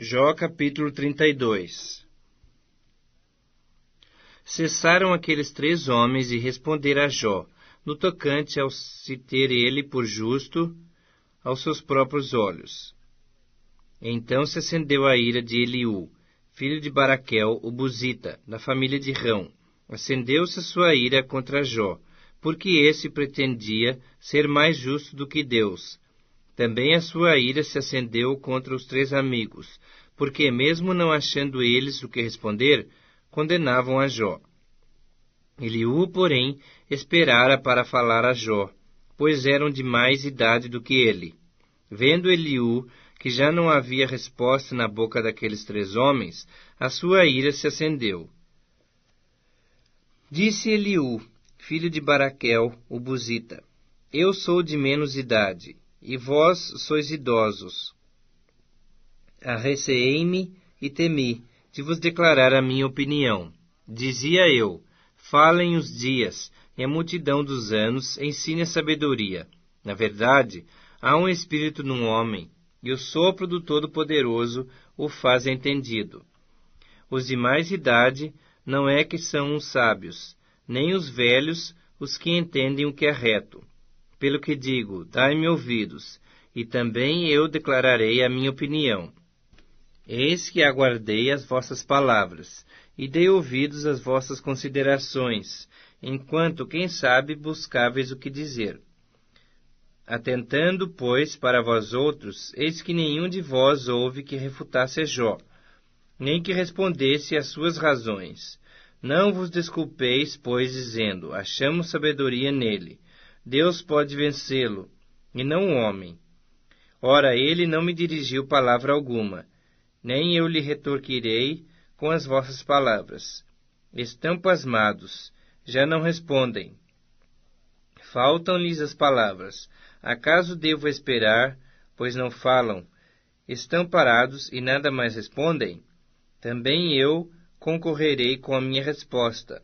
Jó capítulo 32. Cessaram aqueles 3 homens e responderam a Jó, no tocante ao se ter ele por justo aos seus próprios olhos. Então se acendeu a ira de Eliú, filho de Baraquel, o Buzita, da família de Rão. Acendeu-se a sua ira contra Jó, porque esse pretendia ser mais justo do que Deus. Também a sua ira se acendeu contra os 3 amigos, porque, mesmo não achando eles o que responder, condenavam a Jó. Eliú, porém, esperara para falar a Jó, pois eram de mais idade do que ele. Vendo Eliú que já não havia resposta na boca daqueles 3 homens, a sua ira se acendeu. Disse Eliú, filho de Baraquel, o Buzita: Eu sou de menos idade, e vós sois idosos. Arreceei-me e temi de vos declarar a minha opinião. Dizia eu: falem os dias, e a multidão dos anos ensine a sabedoria. Na verdade, há um espírito num homem, e o sopro do Todo-Poderoso o faz entendido. Os de mais idade não é que são os sábios, nem os velhos os que entendem o que é reto. Pelo que digo, dai-me ouvidos, e também eu declararei a minha opinião. Eis que aguardei as vossas palavras, e dei ouvidos às vossas considerações, enquanto, quem sabe, buscáveis o que dizer. Atentando, pois, para vós outros, eis que nenhum de vós houve que refutasse a Jó, nem que respondesse às suas razões. Não vos desculpeis, pois, dizendo: achamos sabedoria nele. Deus pode vencê-lo, e não o homem. Ora, ele não me dirigiu palavra alguma, nem eu lhe retorquirei com as vossas palavras. Estão pasmados, já não respondem. Faltam-lhes as palavras. Acaso devo esperar, pois não falam? Estão parados e nada mais respondem? Também eu concorrerei com a minha resposta.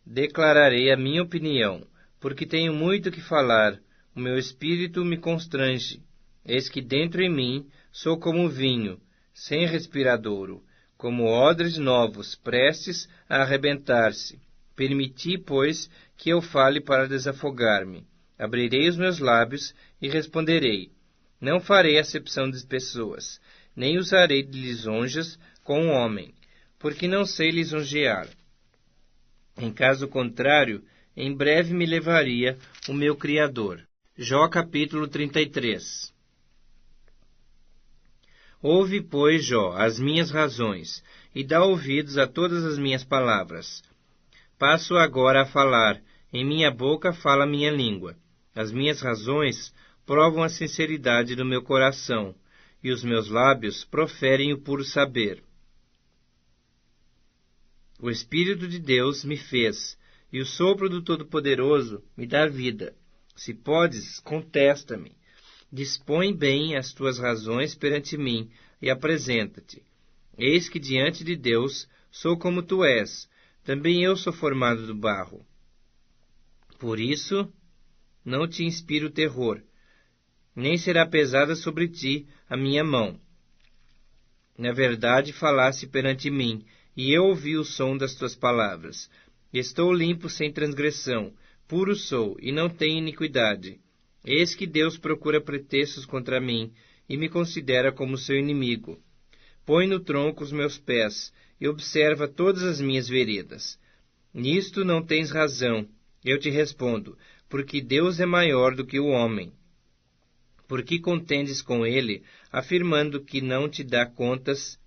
Declararei a minha opinião, porque tenho muito que falar. O meu espírito me constrange. Eis que dentro em mim sou como vinho, sem respiradouro, como odres novos, prestes a arrebentar-se. Permiti, pois, que eu fale para desafogar-me. Abrirei os meus lábios e responderei. Não farei acepção de pessoas, nem usarei de lisonjas com o homem, porque não sei lisonjear. Em caso contrário, em breve me levaria o meu Criador. Jó capítulo 33. Ouve, pois, Jó, as minhas razões, e dá ouvidos a todas as minhas palavras. Passo agora a falar, em minha boca fala minha língua. As minhas razões provam a sinceridade do meu coração, e os meus lábios proferem o puro saber. O Espírito de Deus me fez, e o sopro do Todo-Poderoso me dá vida. Se podes, contesta-me. Dispõe bem as tuas razões perante mim, e apresenta-te. Eis que diante de Deus sou como tu és, também eu sou formado do barro. Por isso, não te inspiro terror, nem será pesada sobre ti a minha mão. Na verdade falaste perante mim, e eu ouvi o som das tuas palavras. Estou limpo sem transgressão, puro sou, e não tenho iniquidade. Eis que Deus procura pretextos contra mim, e me considera como seu inimigo. Põe no tronco os meus pés, e observa todas as minhas veredas. Nisto não tens razão, eu te respondo, porque Deus é maior do que o homem. Por que contendes com ele, afirmando que não te dá contas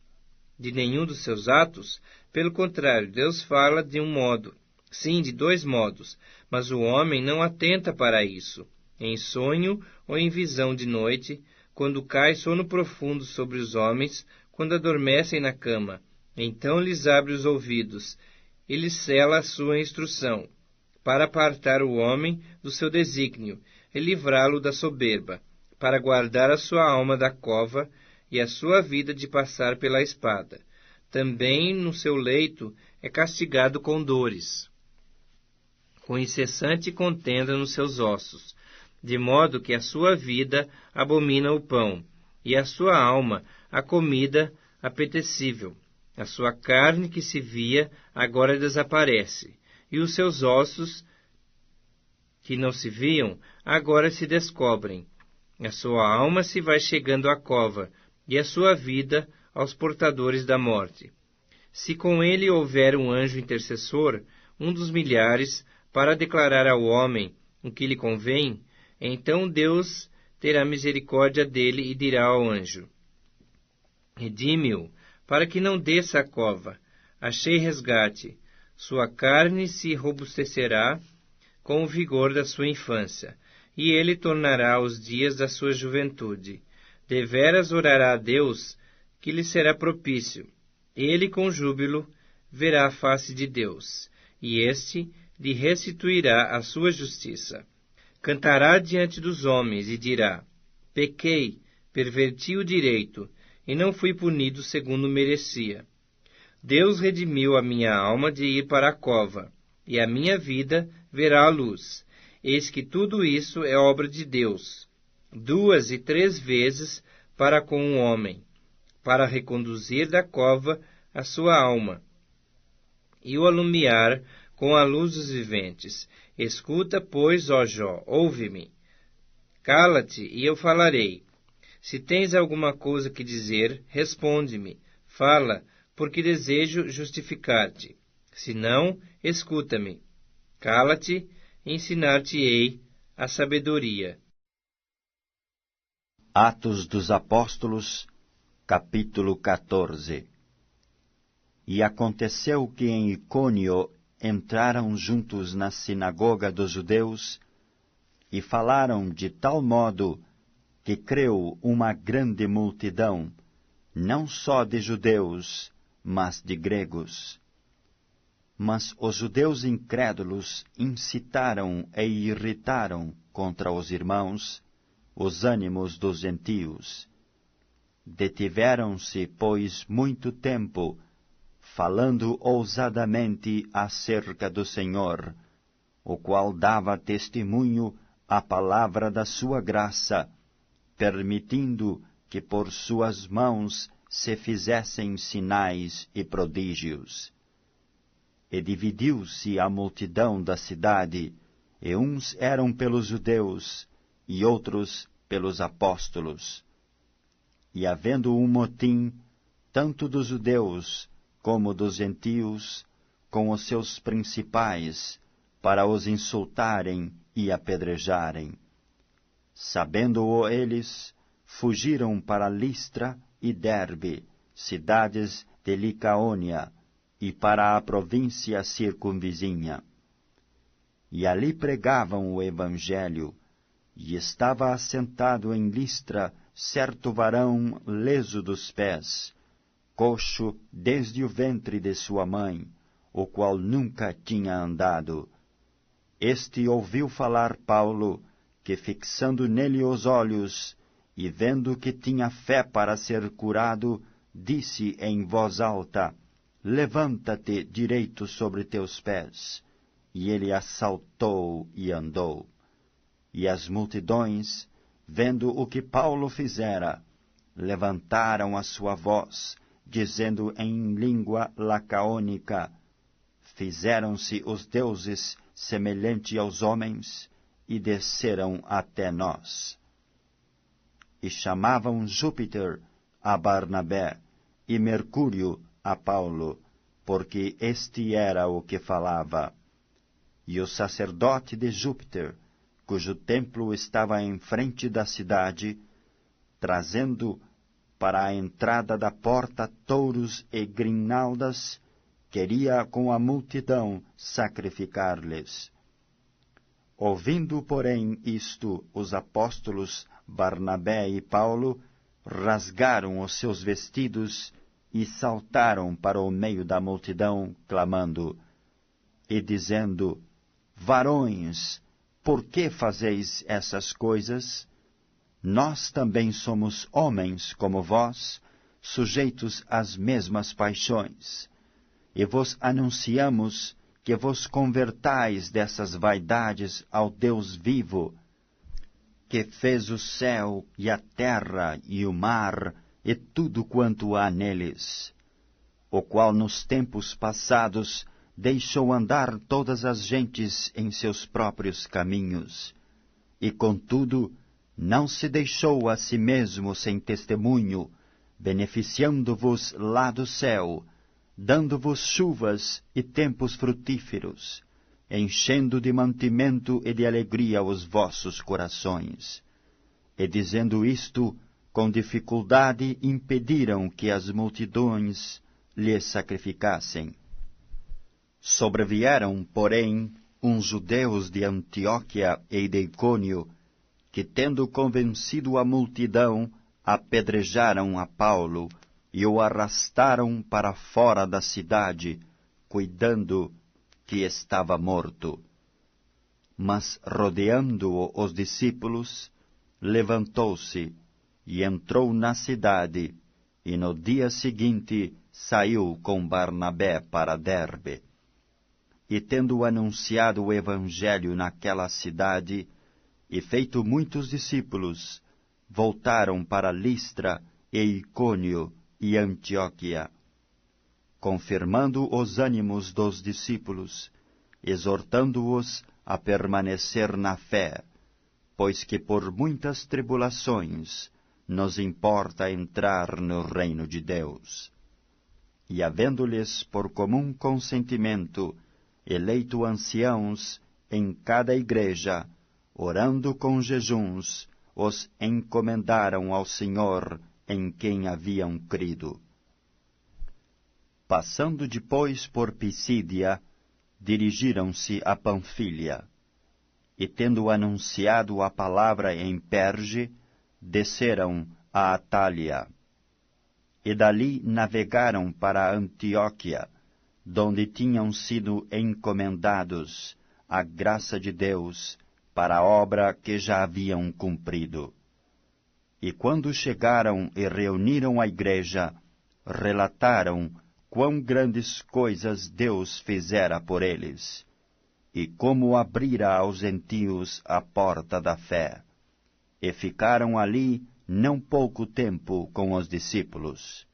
de nenhum dos seus atos? Pelo contrário, Deus fala de um modo, sim, de 2 modos, mas o homem não atenta para isso. Em sonho ou em visão de noite, quando cai sono profundo sobre os homens, quando adormecem na cama, então lhes abre os ouvidos, e lhes cela a sua instrução, para apartar o homem do seu desígnio e livrá-lo da soberba, para guardar a sua alma da cova e a sua vida de passar pela espada. Também no seu leito é castigado com dores, com incessante contenda nos seus ossos, de modo que a sua vida abomina o pão, e a sua alma a comida apetecível. A sua carne que se via agora desaparece, e os seus ossos que não se viam agora se descobrem. A sua alma se vai chegando à cova, e a sua vida aos portadores da morte. Se com ele houver um anjo intercessor, um dos milhares, para declarar ao homem o que lhe convém, então Deus terá misericórdia dele e dirá ao anjo: redime-o, para que não desça à cova. Achei resgate. Sua carne se robustecerá com o vigor da sua infância, e ele tornará os dias da sua juventude. Deveras orará a Deus, que lhe será propício. Ele, com júbilo, verá a face de Deus, e este lhe restituirá a sua justiça. Cantará diante dos homens e dirá: pequei, perverti o direito, e não fui punido segundo merecia. Deus redimiu a minha alma de ir para a cova, e a minha vida verá a luz. Eis que tudo isso é obra de Deus, 2 e 3 vezes para com um homem, para reconduzir da cova a sua alma, e o alumiar com a luz dos viventes. Escuta, pois, ó Jó, ouve-me. Cala-te, e eu falarei. Se tens alguma coisa que dizer, responde-me. Fala, porque desejo justificar-te. Se não, escuta-me. Cala-te, ensinar-te-ei a sabedoria. Atos dos Apóstolos, capítulo 14. E aconteceu que em Icônio entraram juntos na sinagoga dos judeus e falaram de tal modo que creu uma grande multidão, não só de judeus, mas de gregos. Mas os judeus incrédulos incitaram e irritaram contra os irmãos os ânimos dos gentios. Detiveram-se, pois, muito tempo, falando ousadamente acerca do Senhor, o qual dava testemunho à palavra da sua graça, permitindo que por suas mãos se fizessem sinais e prodígios. E dividiu-se a multidão da cidade, e uns eram pelos judeus, e outros pelos apóstolos. E havendo um motim, tanto dos judeus como dos gentios, com os seus principais, para os insultarem e apedrejarem. Sabendo-o eles, fugiram para Listra e Derbe, cidades de Licaônia, e para a província circunvizinha. E ali pregavam o Evangelho, e estava assentado em Listra certo varão leso dos pés, coxo desde o ventre de sua mãe, o qual nunca tinha andado. Este ouviu falar Paulo, que fixando nele os olhos, e vendo que tinha fé para ser curado, disse em voz alta: levanta-te direito sobre teus pés. E ele assaltou e andou. E as multidões, vendo o que Paulo fizera, levantaram a sua voz, dizendo em língua lacaônica: fizeram-se os deuses semelhante aos homens, e desceram até nós. E chamavam Júpiter a Barnabé, e Mercúrio a Paulo, porque este era o que falava. E o sacerdote de Júpiter, cujo templo estava em frente da cidade, trazendo para a entrada da porta touros e grinaldas, queria com a multidão sacrificar-lhes. Ouvindo, porém, isto, os apóstolos Barnabé e Paulo rasgaram os seus vestidos e saltaram para o meio da multidão, clamando e dizendo: varões, por que fazeis essas coisas? Nós também somos homens como vós, sujeitos às mesmas paixões, e vos anunciamos que vos convertais dessas vaidades ao Deus vivo, que fez o céu e a terra e o mar e tudo quanto há neles, o qual nos tempos passados deixou andar todas as gentes em seus próprios caminhos, e contudo não se deixou a si mesmo sem testemunho, beneficiando-vos lá do céu, dando-vos chuvas e tempos frutíferos, enchendo de mantimento e de alegria os vossos corações. E dizendo isto, com dificuldade impediram que as multidões lhe sacrificassem. Sobrevieram, porém, uns judeus de Antioquia e de Icônio, que, tendo convencido a multidão, apedrejaram a Paulo e o arrastaram para fora da cidade, cuidando que estava morto. Mas, rodeando-o os discípulos, levantou-se e entrou na cidade, e no dia seguinte saiu com Barnabé para Derbe. E tendo anunciado o Evangelho naquela cidade, e feito muitos discípulos, voltaram para Listra e Icônio e Antioquia, confirmando os ânimos dos discípulos, exortando-os a permanecer na fé, pois que por muitas tribulações nos importa entrar no reino de Deus. E havendo-lhes por comum consentimento eleito anciãos em cada igreja, orando com jejuns, os encomendaram ao Senhor em quem haviam crido. Passando depois por Pisídia, dirigiram-se a Panfília, e tendo anunciado a palavra em Perge, desceram a Atália. E dali navegaram para Antioquia, donde tinham sido encomendados à graça de Deus para a obra que já haviam cumprido. E quando chegaram e reuniram a igreja, relataram quão grandes coisas Deus fizera por eles, e como abrira aos gentios a porta da fé. E ficaram ali não pouco tempo com os discípulos.